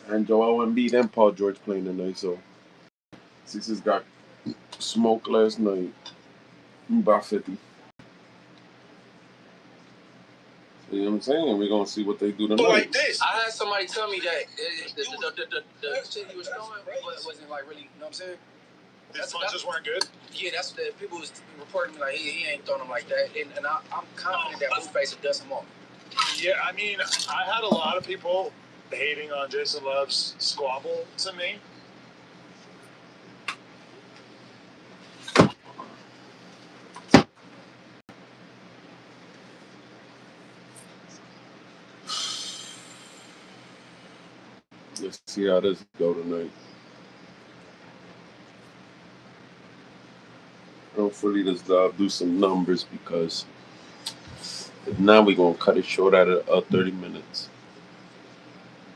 And Joel Embiid and Paul George playing tonight, so Sixers got smoked last night by 50. You know what I'm saying? We're gonna see what they do tonight. Like this. I had somebody tell me that the shit he was throwing wasn't like really, you know what I'm saying? His punches weren't good? Yeah, that's what people was reporting me like he ain't throwing them like that. And I'm confident that Blueface will dust him off. Yeah, I mean, I had a lot of people hating on Jason Love's squabble to me. Let's see how this go tonight. Hopefully this do some numbers because now we're going to cut it short at 30 minutes.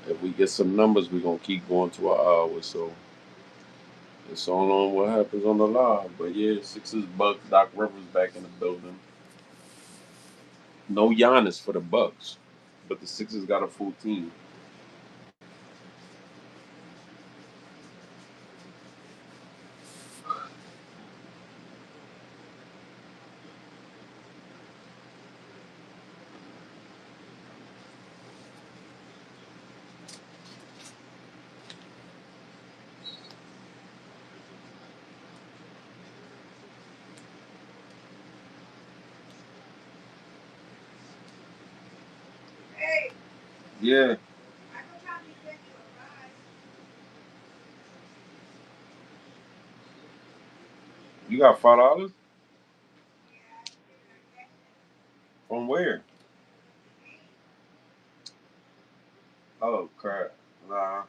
If we get some numbers, we're going to keep going to an hour. So it's all on what happens on the live. But yeah, Sixers, Bucks, Doc Rivers back in the building. No Giannis for the Bucks, but the Sixers got a full team. Yeah. You got $5? From where? Oh crap. Nah.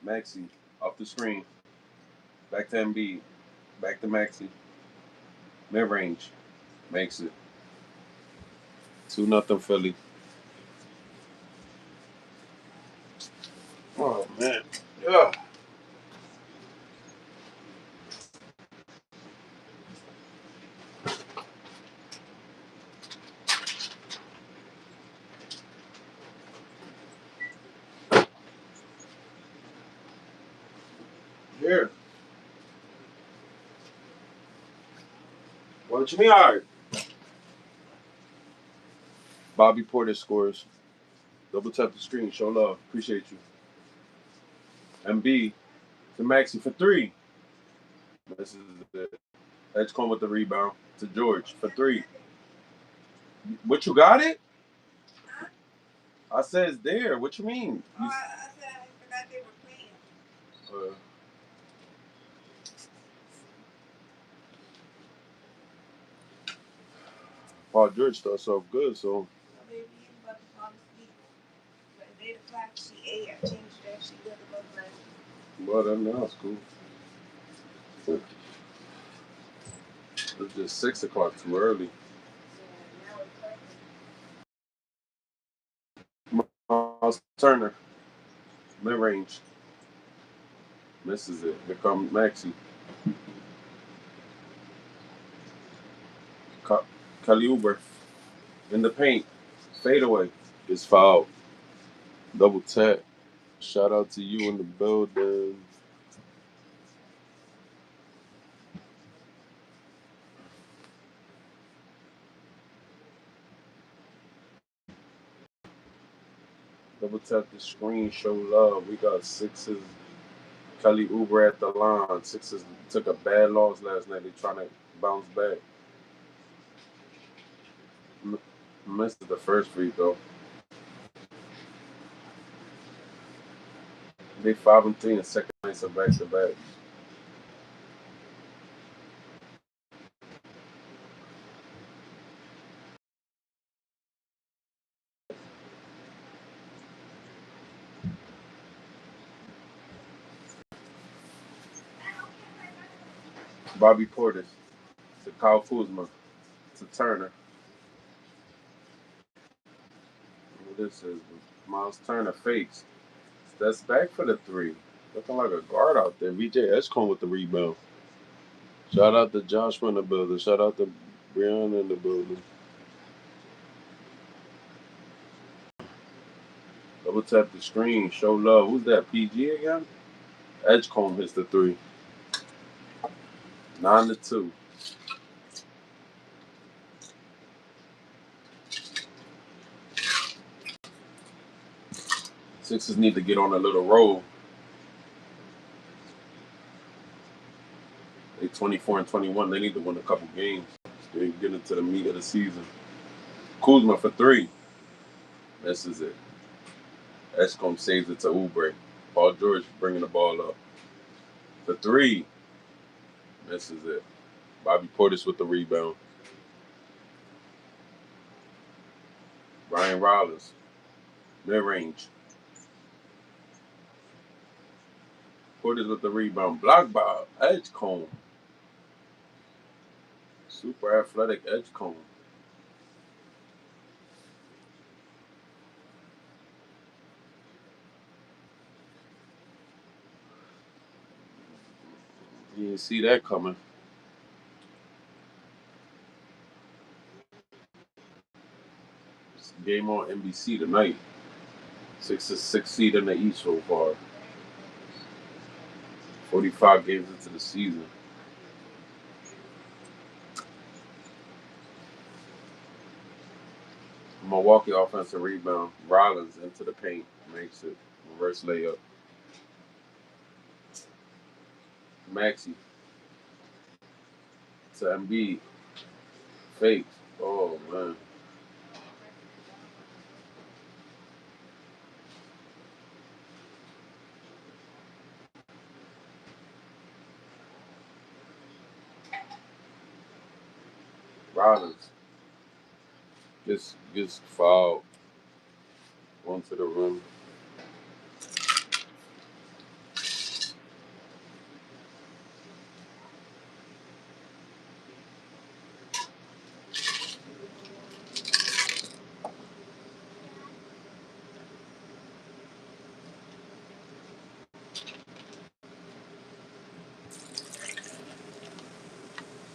Maxi. Off the screen. Back to MB. Back to Maxi. Mid range. Makes it. 2-0 Philly. Oh man. Yeah. Here. What you mean? All right. Bobby Porter scores. Double tap the screen. Show love. Appreciate you. MB to Maxi for 3. This is it. Edgecombe with the rebound to George for 3. What you got it? I said it's there. What you mean? I said I forgot they were playing. Paul George starts off good, so. Well, that now it's cool. It's just 6 o'clock too early. Miles Turner, mid range, misses it. Here comes Maxi. Kelly Uber in the paint, fade away, gets fouled. Double tap. Shout out to you in the building. Double tap the screen, show love. We got Sixers. Kelly Uber at the line. Sixers took a bad loss last night. They're trying to bounce back. Missed the first free throw. They 5-3 and second nights are back to back. Bobby Portis to Kyle Kuzma to Turner. This is Miles Turner fakes. That's back for the 3. Looking like a guard out there. VJ Escon with the rebound. Shout out to Joshua in the building. Shout out to Brianna in the building. Double tap the screen. Show love. Who's that? PG again? Edgecombe hits the 3. 9-2. Sixers need to get on a little roll. They 24-21. They need to win a couple games. They get into the meat of the season. Kuzma for 3. Misses it. Edgecombe saves it to Oubre. Paul George bringing the ball up. For 3. Misses it. Bobby Portis with the rebound. Brian Rollins. Mid-range. Portis with the rebound. Blocked by Edgecombe. Super athletic Edgecombe. You didn't see that coming. It's a game on NBC tonight. 6 seed in the East so far. 45 games into the season. Milwaukee offensive rebound. Rollins into the paint. Makes it. Reverse layup. Maxey to Embiid. Fakes. Oh, man. Rollins gets fouled. One to the rim.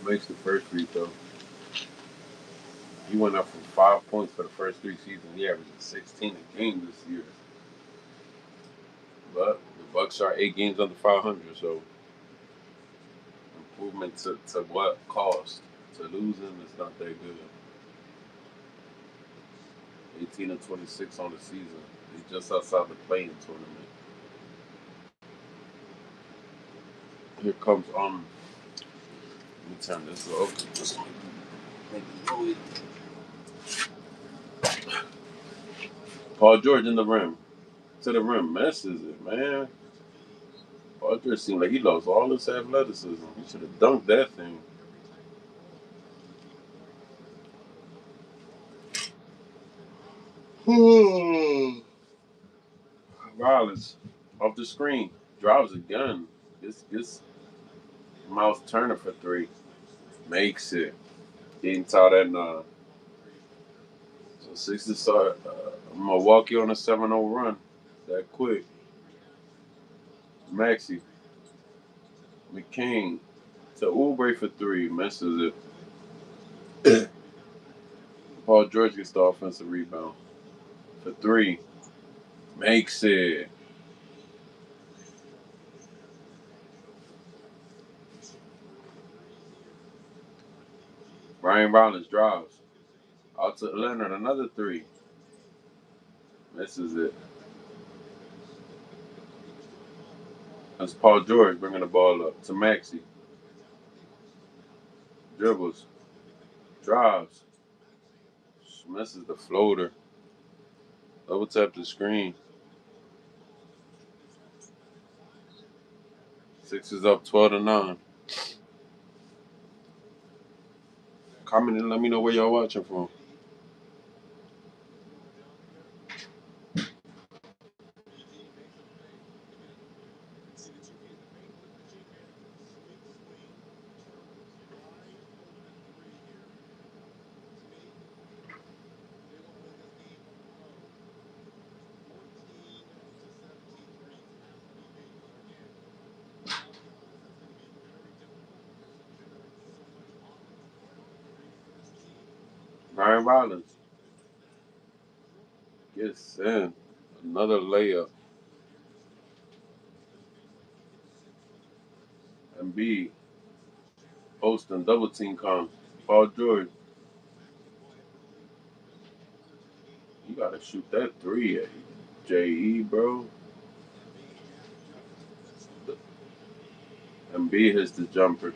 Makes the first free throw. He went up from 5 points for the first 3 seasons. He averaged 16 a game this year. But the Bucks are 8 games under 500, so improvement to what cost? To lose him is not that good. 18-26 on the season. He's just outside the play-in tournament. Here comes Let me turn this off. Just make the noise. Paul George in the rim. To the rim. Messes it, man. Paul George seemed like he lost all his athleticism. He should have dunked that thing. Rollins off the screen. Drives a gun. Gets Miles Turner for 3. Makes it. Getting taught at 9. So Sixers start Milwaukee on a 7-0 run. That quick. Maxey. McCain to Oubre for 3. Messes it. Paul George gets the offensive rebound. For 3. Makes it. Brian Rollins drives. Out to Leonard, another 3. Misses it. That's Paul George bringing the ball up to Maxey. Dribbles. Drives. Misses the floater. Double tap the screen. Sixers up 12-9. Comment and let me know where y'all watching from. Brian Rollins gets in. Another layup. And B. Posting double team comes. Paul George. You gotta shoot that three at JE, bro. And B hits the jumper.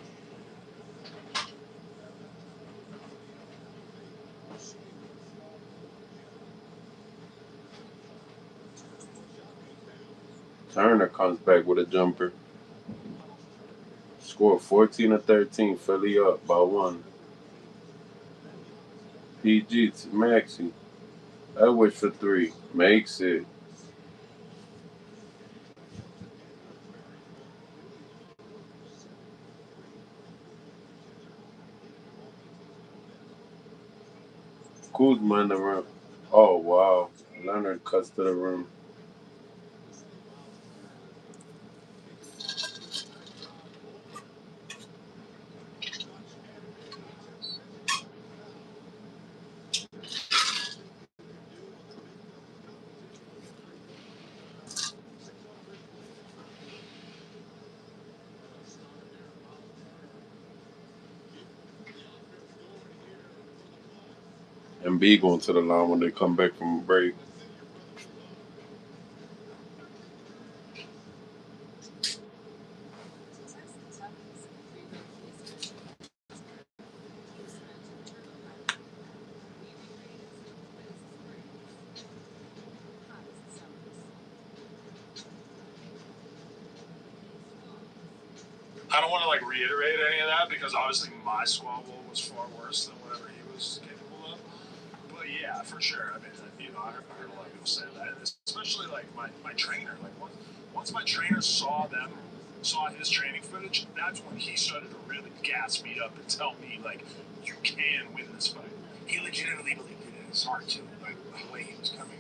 Turner comes back with a jumper. Score 14-13. Philly up by one. PG to Maxi. That wish for three. Makes it. Kuzma in the rim. Oh, wow. Leonard cuts to the rim. And B going to the line when they come back from a break. I don't want to like reiterate any of that because obviously my squabble was far worse than whatever he was capable of. But yeah, for sure. I mean, I heard a lot of people say that, and especially like my trainer. Like once my trainer saw his training footage, that's when he started to really gas me up and tell me like, you can win this fight. He legitimately believed it in his heart too. Like the way he was coming.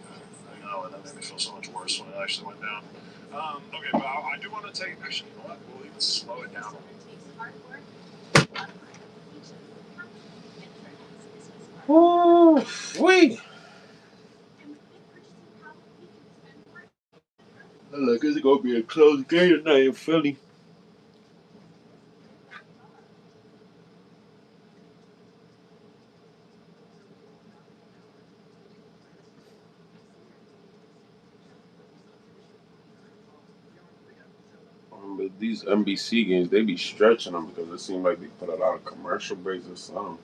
I know, and that made me feel so much worse when it actually went down. Okay, but I do want to take. Actually, you know what? We'll even slow it down. Oh, sweet. Look, it's gonna be a close game tonight in Philly. But these NBC games, they be stretching them because it seems like they put a lot of commercial breaks or something.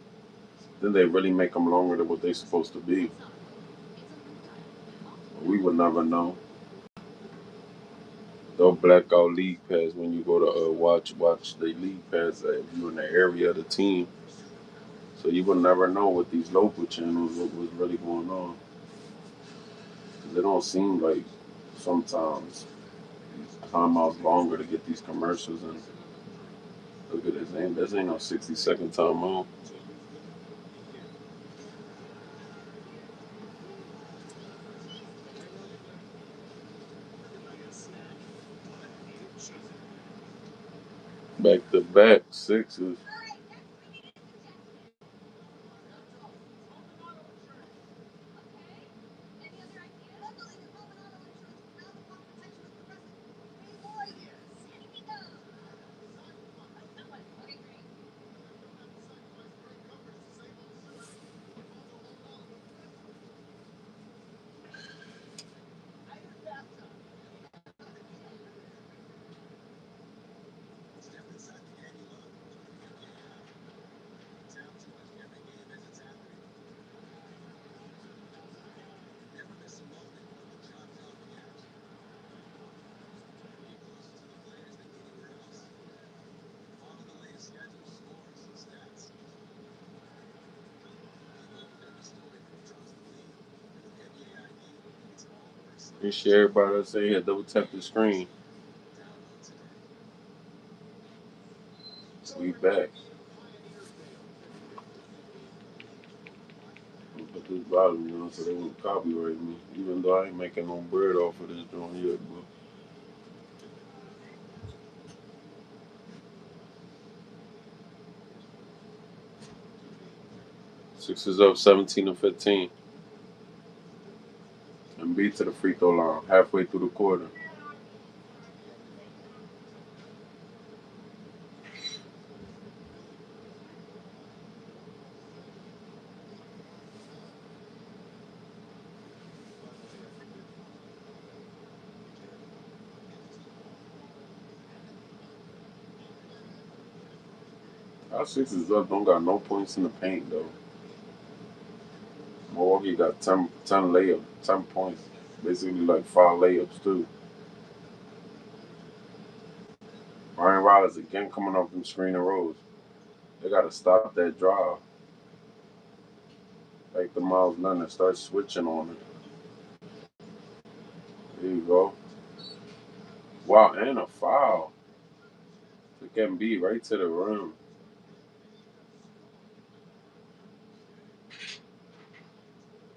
Then they really make them longer than what they supposed to be. We would never know. They'll black out league pass when you go to watch the league pass if you're in the area of the team. So you would never know with these local channels what was really going on. 'Cause it don't seem like sometimes timeouts longer to get these commercials and look at this. Ain't no 60-second timeout. Back to back sixes. And share everybody that say, yeah, double tap the screen. We back. Put this volume, so they won't copyright me. Even though I ain't making no bread off of this joint yet, but Sixers up 17-15. And beat to the free throw line halfway through the quarter. Our Sixers up don't got no points in the paint though. Milwaukee got 10 layups, 10 points. Basically like 5 layups too. Ryan Rodgers again coming off them screen and rolls. They gotta stop that drive. Like the Miles Leonard start switching on it. There you go. Wow, and a foul. Took Embiid right to the rim.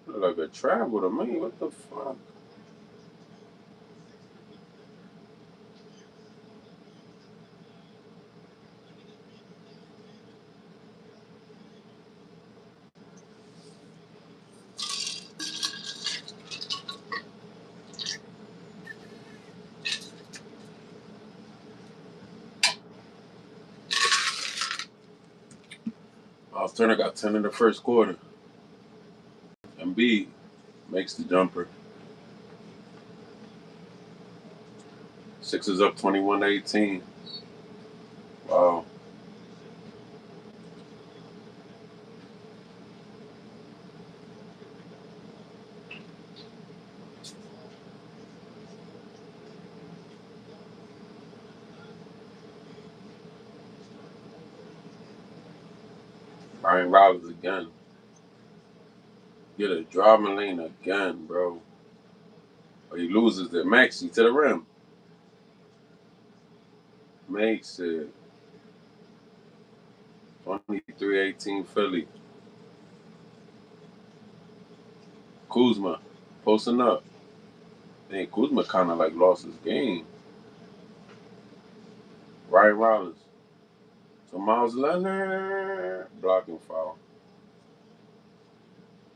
Look like a travel to me. What the fuck? Miles Turner got 10 in the first quarter. Embiid makes the jumper. Sixers up 21-18. Wow. Ryan Rodgers again. Get a driving lane again, bro. Or he loses it. Maxey to the rim. Makes it 23-18 Philly. Kuzma posting up. Man, Kuzma kind of like lost his game. Ryan Rollins. So Miles Leonard blocking foul.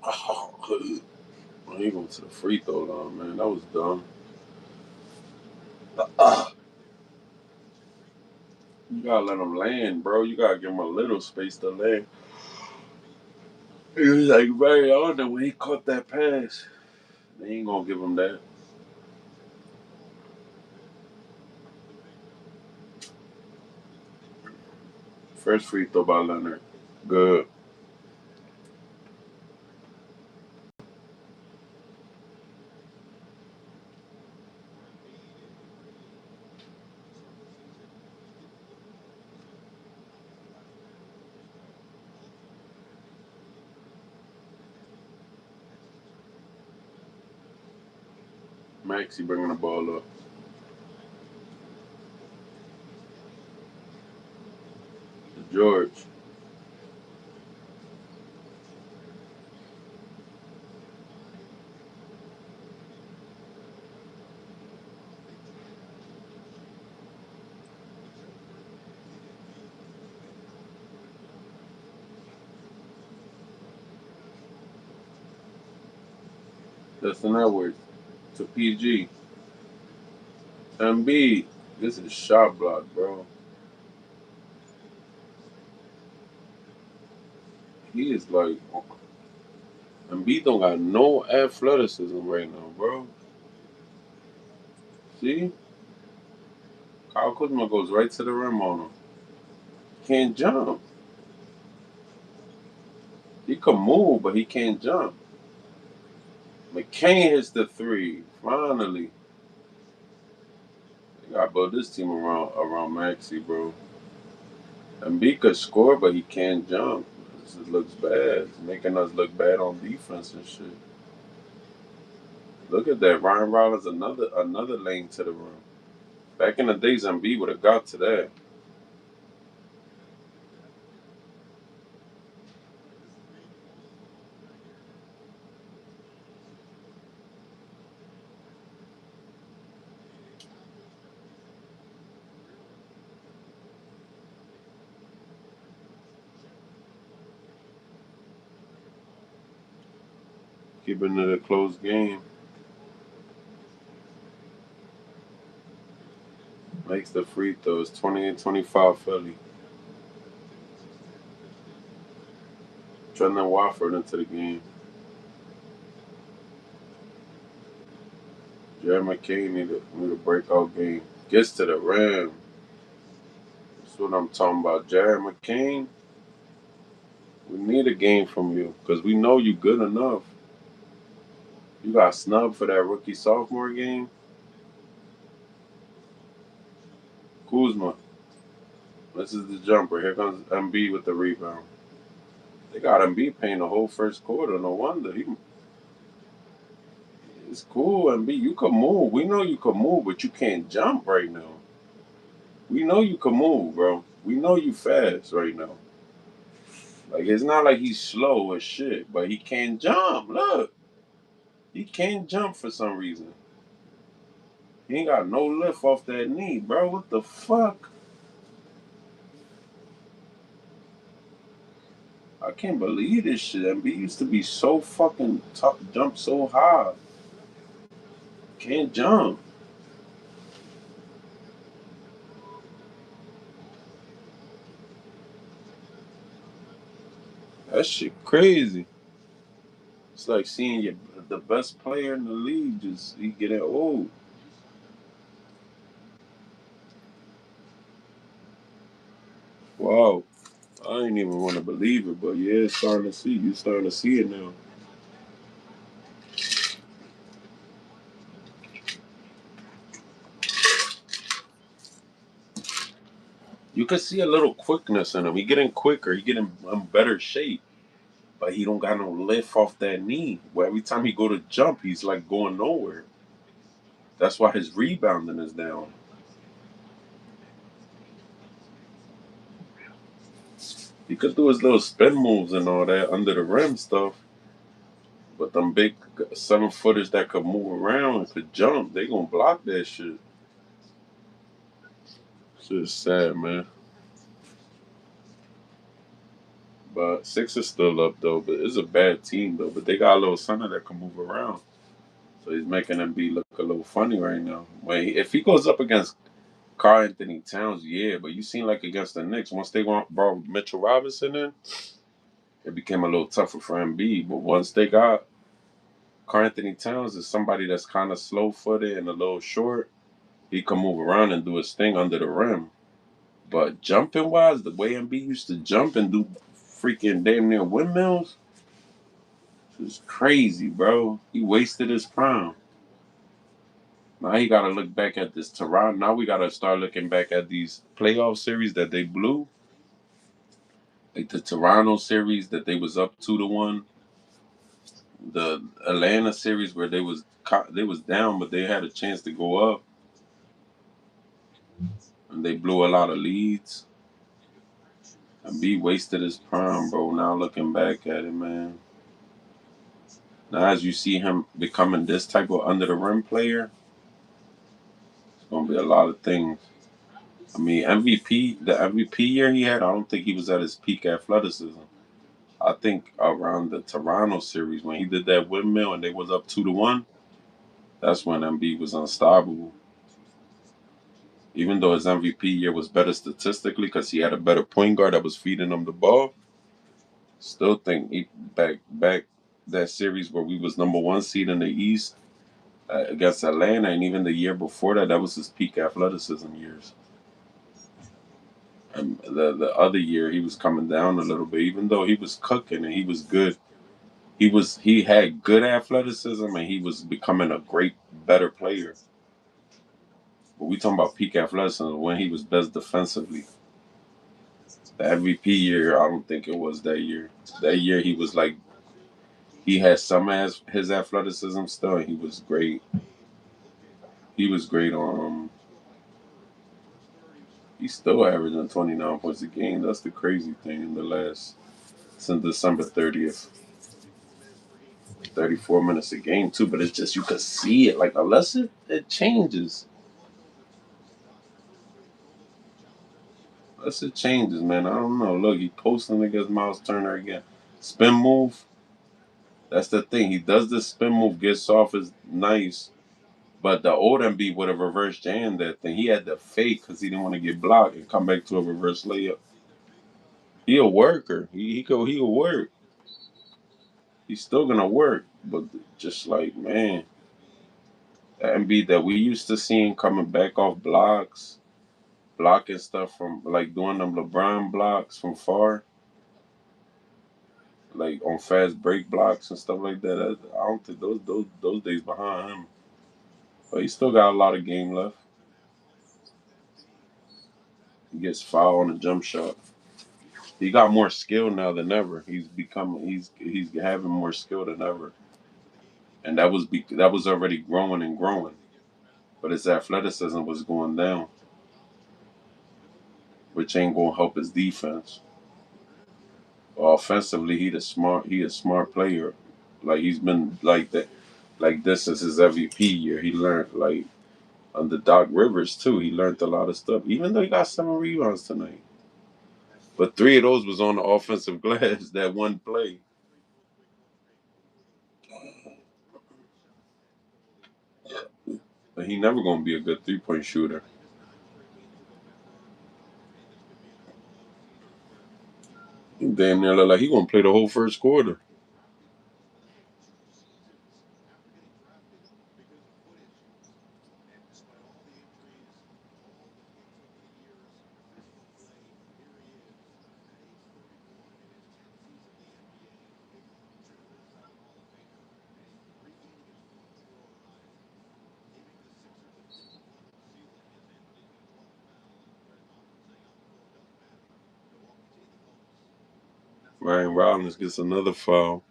Oh, he went to the free throw line, man. That was dumb. You gotta let him land, bro. You gotta give him a little space to land. He was like right on there when he caught that pass. They ain't gonna give him that. First free throw by Leonard. Good. Maxey bringing the ball up. George. Justin Edwards to PG. Embiid. This is shot block, bro. He is like Embiid don't got no athleticism right now, bro. See? Kyle Kuzma goes right to the rim on him. Can't jump. He can move, but he can't jump. McCain hits the three. Finally. They gotta build this team around Maxey, bro. Embiid could score, but he can't jump. This looks bad. It's making us look bad on defense and shit. Look at that. Ryan Rollins another lane to the rim. Back in the days, Embiid would have got to that. keeping it a close game. Makes the free throws 28-25 Philly. Trendon Watford into the game. Jared McCain need a breakout game. Gets to the rim. That's what I'm talking about. Jared McCain, we need a game from you because we know you good enough. You got snubbed for that rookie sophomore game. Kuzma. This is the jumper. Here comes MB with the rebound. They got MB paying the whole first quarter. No wonder. It's cool, MB. You can move. We know you can move, but you can't jump right now. We know you can move, bro. We know you fast right now. Like, it's not like he's slow as shit, but he can't jump. Look. He can't jump for some reason. He ain't got no lift off that knee, bro. What the fuck? I can't believe this shit. MB used to be so fucking tough, jump so high. Can't jump. That shit crazy. It's like seeing the best player in the league just he getting old. Wow. I ain't even want to believe it, but yeah, it's starting to see. You starting to see it now. You can see a little quickness in him. He getting quicker. He getting in better shape. But he don't got no lift off that knee. Where every time he go to jump, he's like going nowhere. That's why his rebounding is down. He could do his little spin moves and all that under the rim stuff. But them big 7-footers that could move around and could jump, they gonna block that shit. Shit's sad, man. But Sixers still up though. But it's a bad team though. But they got a little center that can move around, so he's making them look a little funny right now. If he goes up against Karl Anthony Towns, yeah. But you seen like against the Knicks, once they brought Mitchell Robinson in, it became a little tougher for Embiid. But once they got Karl Anthony Towns, is somebody that's kind of slow footed and a little short. He can move around and do his thing under the rim. But jumping wise, the way Embiid used to jump and do freaking damn near windmills, it's crazy, bro. He wasted his prime. Now he got to look back at this Toronto. Now we got to start looking back at these playoff series that they blew. Like the Toronto series that they was up 2-1. The Atlanta series where they was down, but they had a chance to go up, and they blew a lot of leads. And B wasted his prime, bro. Now looking back at it, man. Now as you see him becoming this type of under the rim player, it's gonna be a lot of things. I mean, the MVP year he had, I don't think he was at his peak athleticism. I think around the Toronto series when he did that windmill and they was up 2-1, that's when Embiid was unstoppable. Even though his MVP year was better statistically because he had a better point guard that was feeding him the ball, still think back that series where we was number one seed in the East against Atlanta, and even the year before that, that was his peak athleticism years. And the other year he was coming down a little bit, even though he was cooking and he was good. He had good athleticism and he was becoming a great, better player. But we talking about peak athleticism when he was best defensively. The MVP year, I don't think it was that year. That year he was like he had some as his athleticism still, and he was great. He was great on. He's still averaging 29 points a game. That's the crazy thing in the last since December 30th. 34 minutes a game too, but it's just you could see it. Like unless it changes. Unless it changes, man. I don't know. Look, he posting against Miles Turner again. Spin move. That's the thing. He does the spin move, gets off is nice, but the old MB would have reverse jammed that thing. He had to fake because he didn't want to get blocked and come back to a reverse layup. He a worker. He'll work. He's still gonna work, but just like man, that MB that we used to seeing coming back off blocks, blocking stuff from like doing them LeBron blocks from far, like on fast break blocks and stuff like that. I don't think those days behind him. But he still got a lot of game left. He gets fouled on a jump shot. He got more skill now than ever. He's having more skill than ever, and that was already growing and growing. But his athleticism was going down, which ain't gonna help his defense. Offensively, he a smart player. Like he's been like that, like this is his MVP year. He learned like under Doc Rivers too. He learned a lot of stuff. Even though he got 7 rebounds tonight, but 3 of those was on the offensive glass. That one play. But he never gonna be a good 3-point shooter. He damn near look like he gonna play the whole first quarter. Ryan Rollins gets another foul.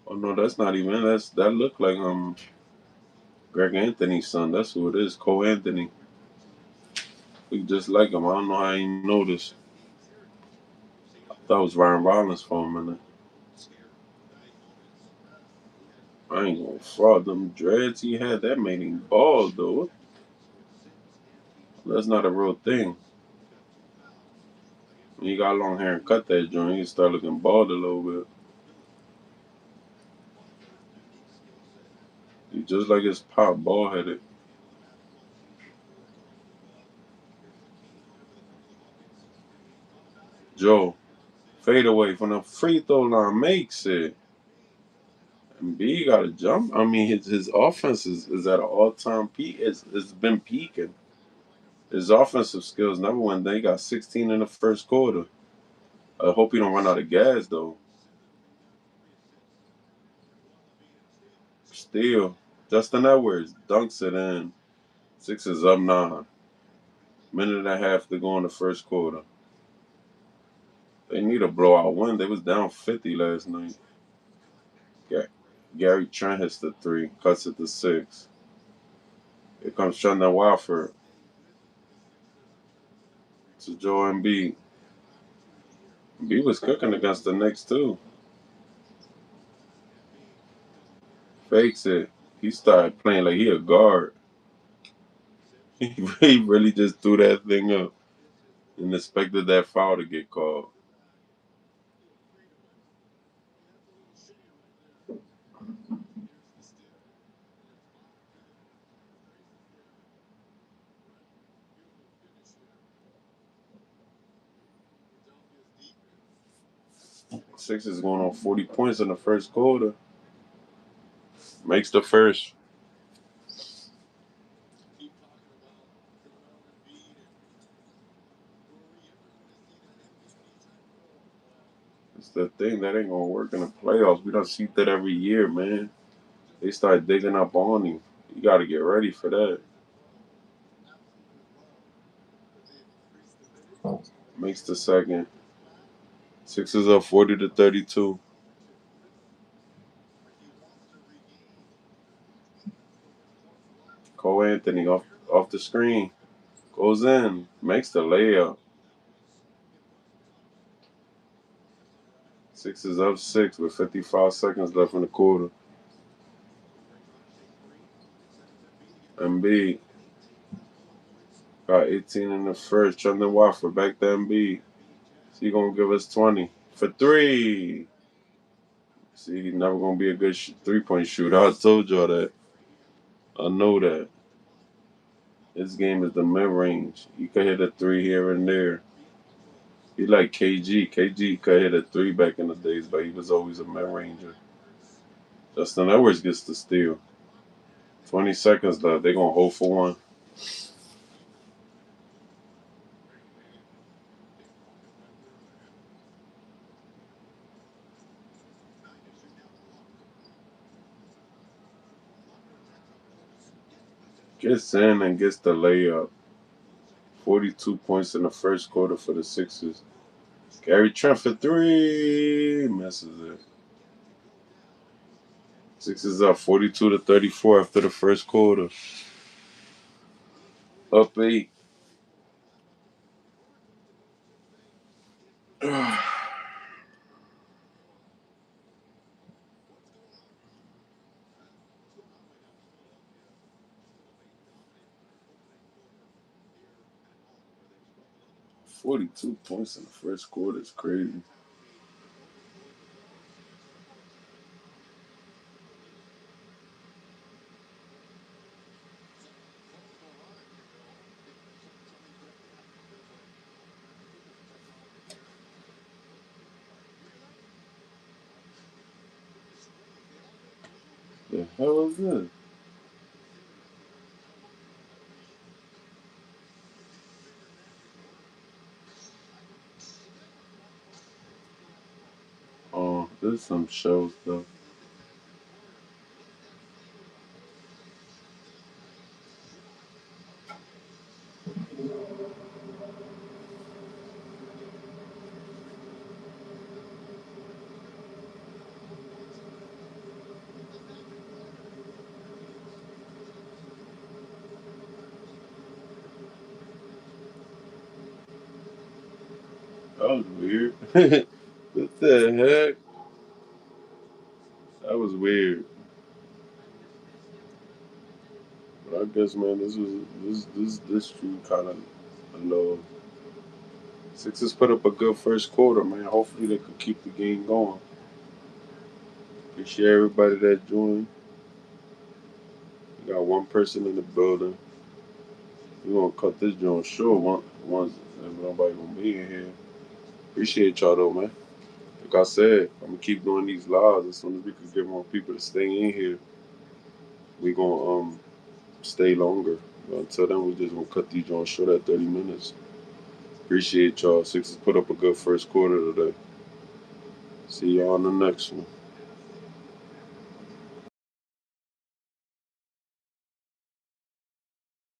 Oh no, that's not even. That looked like Greg Anthony's son. That's who it is. Cole Anthony. We just like him. I don't know how I ain't noticed. I thought it was Ryan Rollins for a minute. I ain't gonna fraud them dreads he had. That made him bald though. That's not a real thing. When you got long hair and cut that joint, you start looking bald a little bit. He just like his pop, bald headed. Joe, fade away from the free throw line, makes it. And B got to jump. I mean, his offense is at an all time peak. It's been peaking. His offensive skills never went down. He got 16 in the first quarter. I hope he don't run out of gas though. Still, Justin Edwards dunks it in. Sixers up 9. Minute and a half to go in the first quarter. They need a blowout win. They was down 50 last night. Gary Trent hits the 3, cuts it to 6. Here comes Trendon Watford to Joe Embiid. Embiid was cooking against the Knicks too. Fakes it. He started playing like he a guard. He really just threw that thing up and expected that foul to get called. Sixers going on 40 points in the first quarter. Makes the first. It's the thing that ain't gonna work in the playoffs. We don't see that every year, man. They start digging up on him. You got to get ready for that. Makes the second. Sixers up 40-32. Cole Anthony off the screen. Goes in. Makes the layup. Sixers up 6 with 55 seconds left in the quarter. Embiid got 18 in the first. Trendon Watford back to Embiid. He gonna give us 20 for 3. See, he's never gonna be a good 3-point shooter. I told y'all that. I know that. His game is the mid range. He could hit a 3 here and there. He like KG. KG could hit a 3 back in the days, but he was always a mid ranger. Justin Edwards gets the steal. 20 seconds left. They're gonna hold for one. Gets in and gets the layup. 42 points in the first quarter for the Sixers. Gary Trent for 3. Misses it. Sixers up 42-34 after the first quarter. Up 8. 42 points in the first quarter is crazy. The hell is this? Oh, there's some show stuff. That was weird. What the heck? That was weird. But I guess, man, this true kind of low. Sixers put up a good first quarter, man. Hopefully they could keep the game going. Appreciate everybody that joined. We got one person in the building. We're gonna cut this joint short once nobody gonna be in here. Appreciate y'all though, man. Like I said, I'm gonna keep doing these lives as soon as we can get more people to stay in here. We gonna stay longer. But until then, we just gonna cut these joints short at 30 minutes. Appreciate y'all. Sixers put up a good first quarter today. See y'all on the next one.